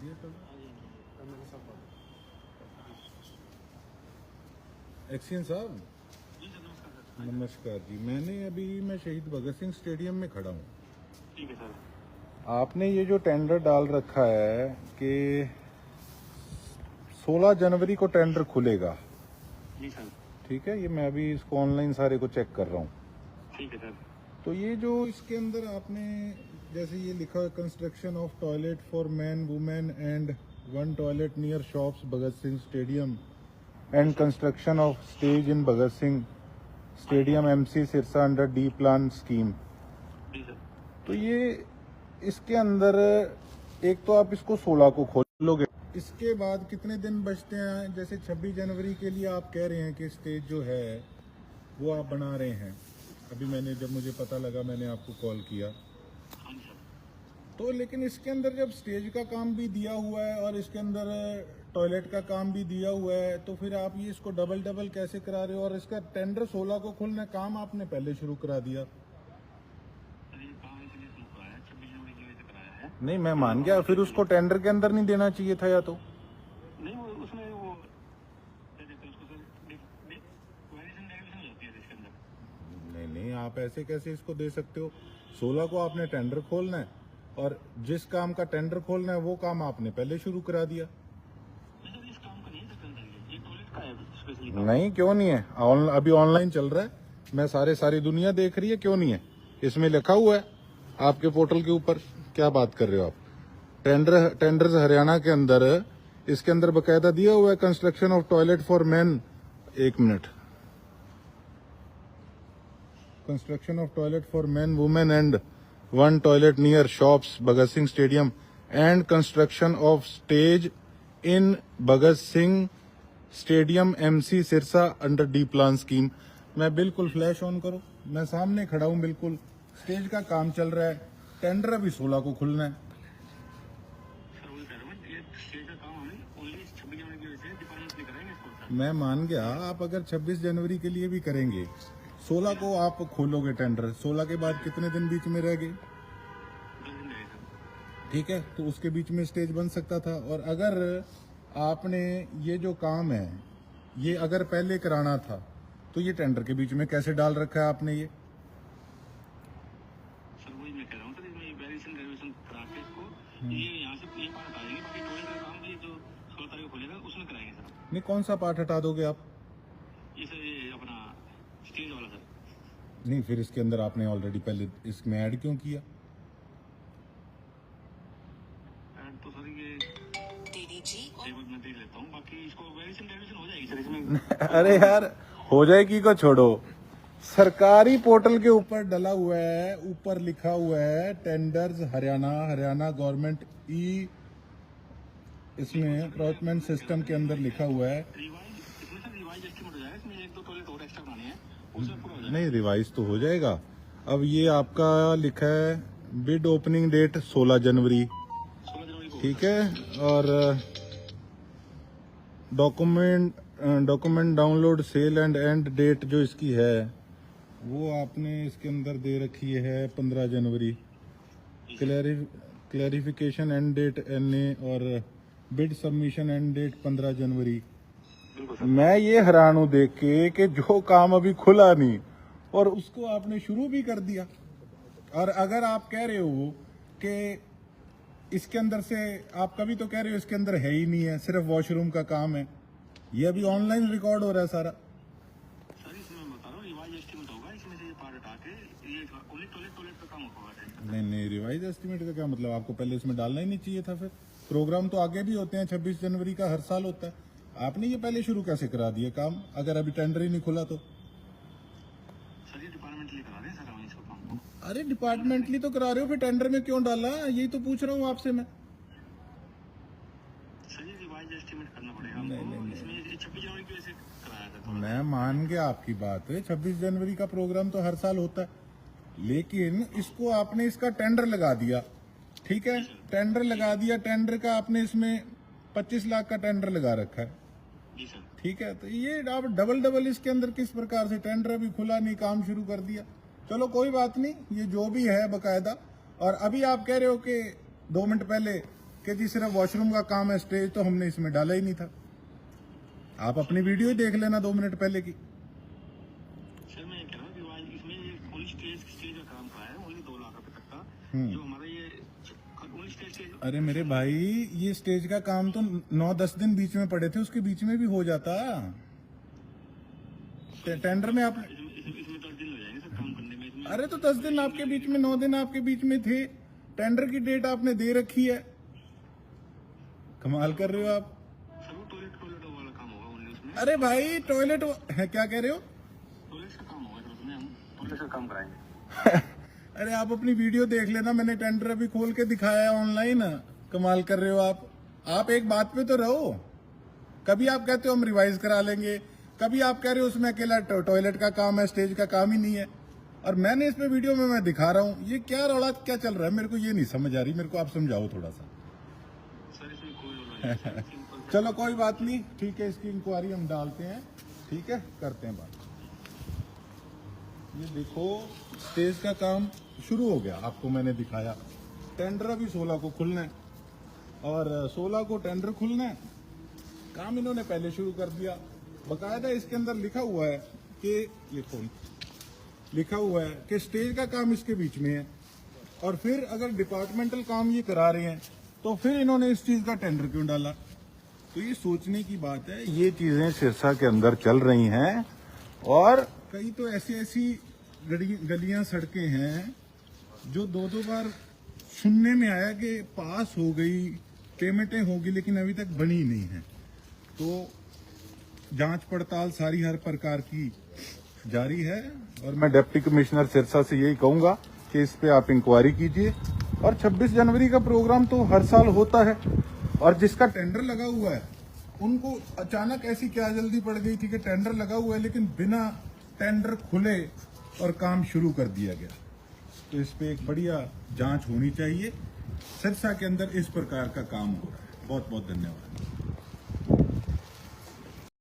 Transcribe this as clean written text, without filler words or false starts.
दिया तो एक्सियन साहब नमस्कार जी। मैं शहीद भगत सिंह स्टेडियम में खड़ा हूँ। ठीक है सर। आपने ये जो टेंडर डाल रखा है कि 16 जनवरी को टेंडर खुलेगा। जी सर। ठीक है, ये मैं अभी इसको ऑनलाइन सारे को चेक कर रहा हूँ। ठीक है सर। तो ये जो इसके अंदर आपने जैसे ये लिखा है construction of toilet for man women and 1 toilet near shops Bhagat Singh stadium and construction of stage in Bhagat Singh stadium MC Sirsa under D plan scheme. जी सर। तो ये इसके अंदर एक तो आप इसको 16 को खोलोगे, इसके बाद कितने दिन बचते हैं? जैसे 26 जनवरी के लिए आप कह रहे हैं कि स्टेज जो है वो आप बना रहे हैं। अभी जब मुझे पता लगा मैंने आपको कॉल किया। हाँ जी सर। तो लेकिन इसके अंदर जब स्टेज का काम भी दिया हुआ है और इसके अंदर टॉयलेट का काम भी दिया हुआ है, तो फिर आप ये इसको डबल कैसे करा रहे हो? और इसका टेंडर 16 को खुलना, काम आपने पहले शुरू करा दिया। नहीं, मैं मान गया, फिर उसको टेंडर के अंदर नहीं देना चाहिए था या तो? नहीं, वो उसमें वो उसको इसके अंदर। नहीं, आप ऐसे कैसे इसको दे सकते हो? 16 को आपने टेंडर खोलना है और जिस काम का टेंडर खोलना है वो काम आपने पहले शुरू करा दिया। इस काम का नहीं है टेंडर, ये टॉयलेट का है स्पेशली। नहीं, क्यों नहीं है? अभी ऑनलाइन चल रहा है, मैं सारी दुनिया देख रही है, क्यों नहीं है? इसमें लिखा हुआ है आपके पोर्टल के ऊपर। क्या बात कर रहे हो आप? टेंडर्स हरियाणा के अंदर इसके अंदर बकायदा दिया हुआ है construction of toilet for man. 1 minute. Construction of toilet for man women and 1 toilet near shops Bhagat Singh stadium and construction of stage in Bhagat Singh stadium MC Sirsa under D plan scheme. मैं बिल्कुल फ्लैश ऑन करो, मैं सामने खड़ा हूं, बिल्कुल स्टेज का काम चल रहा है, टेंडर अभी 16 को खुलना है। सर वही कह रहा हूँ, ये स्टेज का काम हमें ओनली 26 जनवरी की वजह से डिपार्टमेंट में कराएंगे इसको। मैं मान गया, आप अगर 26 जनवरी के लिए भी करेंगे, 16 को आप खोलोगे टेंडर, 16 के बाद कितने दिन बीच में रह गए? 2 दिन रहे सर। ठीक है, तो उसके बीच में स्टेज बन सकता था। और अगर आपने ये जो काम है ये अगर पहले कराना था तो ये टेंडर के बीच में कैसे डाल रखा है आपने? ये सर वही मैं कह रहा हूँ सर, इसमें वेरिएशन डेरिवेशन करा के इसको ये यहाँ से ये पार्ट आएंगे, बाकी टॉयलेट का काम ये जो 16 तारीख को खुलेगा उसमें कराएंगे सर। नहीं, कौन सा पार्ट हटा दोगे आप? ये सर ये अपना स्टेज वाला सर। नहीं, फिर इसके अंदर आपने ऑलरेडी पहले इसमें ऐड क्यों किया? तो सर ये टेबल में देख लेता हूँ, बाकी इसको वेरिएशन डेरिवेशन हो जाएगी सर इसमें। अरे यार, हो जाएगी को छोड़ो, सरकारी पोर्टल के ऊपर डला हुआ है, ऊपर लिखा हुआ है टेंडर्स हरियाणा गवर्नमेंट इसमें प्रोक्योरमेंट सिस्टम के अंदर लिखा हुआ है। इसमें सर रिवाइज एस्टीमेट हो जाएगा, इसमें 1-2 टॉयलेट और एक्स्ट्रा बनाने हैं, उसमें पूरा हो जाएगा। नहीं, रिवाइज तो हो जाएगा। अब ये आपका लिखा है बिड ओपनिंग डेट 16 जनवरी, 16 जनवरी को। ठीक है। और document download sale end end date जो इसकी है वो आपने इसके अंदर दे रखी है 15 जनवरी। क्लैरिफिकेशन एंड डेट NA और बिड सबमिशन एंड डेट 15 जनवरी। मैं ये हैरान हूं देख के कि जो काम अभी खुला नहीं और उसको आपने शुरू भी कर दिया। और अगर आप कह रहे हो कि इसके अंदर से, आप कभी तो कह रहे हो इसके अंदर है ही नहीं है, सिर्फ वॉशरूम का काम है। ये अभी ऑनलाइन रिकॉर्ड हो रहा है सारा। सर इसमें मैं बता रहा हूँ रिवाइज एस्टीमेट होगा, इसमें से ये पार्ट हटा के ये ओनली टॉयलेट का काम होगा। नहीं, रिवाइज एस्टिमेट का क्या मतलब? आपको पहले इसमें डालना ही नहीं चाहिए था। फिर प्रोग्राम तो आगे भी होते हैं, 26 जनवरी का हर साल होता है। आपने ये पहले शुरू कैसे करा दिया काम, अगर अभी टेंडर ही नहीं खुला तो? सर ये डिपार्टमेंटली करा रहे हैं सर हम इसको काम। अरे डिपार्टमेंटली तो करा रहे हो, फिर टेंडर में क्यों डाला? यही तो पूछ रहा हूँ आपसे मैं। सर ये रिवाइज एस्टीमेट करना पड़ेगा हमको, इसमें 26 जनवरी की वजह से कराया था। मैं मान गया आपकी बात है, 26 जनवरी का प्रोग्राम तो हर साल होता है, लेकिन इसको आपने इसका टेंडर लगा दिया। ठीक है, टेंडर लगा दिया, टेंडर का आपने इसमें 25 लाख का टेंडर लगा रखा है। जी सर। ठीक है, तो ये आप डबल इसके अंदर किस प्रकार से? टेंडर अभी खुला नहीं, काम शुरू कर दिया। चलो कोई बात नहीं, ये जो भी है बकायदा। और अभी आप कह रहे हो कि 2 मिनट पहले कि जी सिर्फ वॉशरूम का काम है, स्टेज तो हमने इसमें डाला ही नहीं था। आप अपनी वीडियो ही देख लेना 2 मिनट पहले की। सर मैं ये कह रहा हूँ कि आज इसमें ओनली स्टेज का काम कराया है, ओनली 2 लाख रुपए तक का, जो हमारा ये ओनली स्टेज। अरे मेरे भाई, ये स्टेज का काम तो 9-10 दिन बीच में पड़े थे, उसके बीच में भी हो जाता। टेंडर में आप इसमें 10 दिन हो जाएंगे सर काम करने में। अरे तो 10 दिन आपके बीच में, 9 दिन आपके बीच में थे। टेंडर की डेट आपने दे रखी है, कमाल कर रहे हो आप। सर वो टॉयलेट वाला काम होगा ओनली उसमें। अरे भाई टॉयलेट है, क्या कह रहे हो? टॉयलेट का काम होगा सर उसमें, हम टॉयलेट का काम कराएंगे। अरे आप अपनी वीडियो देख लेना, मैंने टेंडर अभी खोल के दिखाया है ऑनलाइन। कमाल कर रहे हो आप एक बात पे तो रहो। कभी आप कहते हो हम रिवाइज करा लेंगे, कभी आप कह रहे हो उसमें अकेला टॉयलेट का काम है, स्टेज का काम ही नहीं है। और मैंने इसमें वीडियो में मैं दिखा रहा हूँ, ये क्या रौला क्या चल रहा है, मेरे को ये नहीं समझ आ रही। मेरे को आप समझाओ थोड़ा सा। सर इसमें कोई रोल नहीं है, सिंपल। चलो कोई बात नहीं, ठीक है, इसकी इंक्वायरी हम डालते हैं, ठीक है, करते हैं बात। ये देखो स्टेज का काम शुरू हो गया, आपको मैंने दिखाया। टेंडर अभी 16 को खुलना है, और 16 को टेंडर खुलना है। काम इन्होंने पहले शुरू कर दिया। बकायदा इसके अंदर लिखा हुआ है कि लिखा हुआ है कि स्टेज का काम इसके बीच में है, और फिर अगर डिपार्टमेंटल काम ये करा रहे हैं तो फिर इन्होंने इस चीज का टेंडर क्यों डाला? तो ये सोचने की बात है। ये चीजें सिरसा के अंदर चल रही हैं, और कई तो ऐसी गलियां सड़कें हैं जो 2-2 बार सुनने में आया कि पास हो गई, पेमेंटें होगी, लेकिन अभी तक बनी नहीं है। तो जांच पड़ताल सारी हर प्रकार की जारी है, और मैं डिप्टी कमिश्नर सिरसा से यही कहूंगा कि इस पे आप इंक्वायरी कीजिए। और 26 जनवरी का प्रोग्राम तो हर साल होता है, और जिसका टेंडर लगा हुआ है उनको अचानक ऐसी क्या जल्दी पड़ गई थी कि टेंडर लगा हुआ है लेकिन बिना टेंडर खुले और काम शुरू कर दिया गया। तो इस पे एक बढ़िया जांच होनी चाहिए। सिरसा के अंदर इस प्रकार का काम हो रहा है। बहुत बहुत धन्यवाद।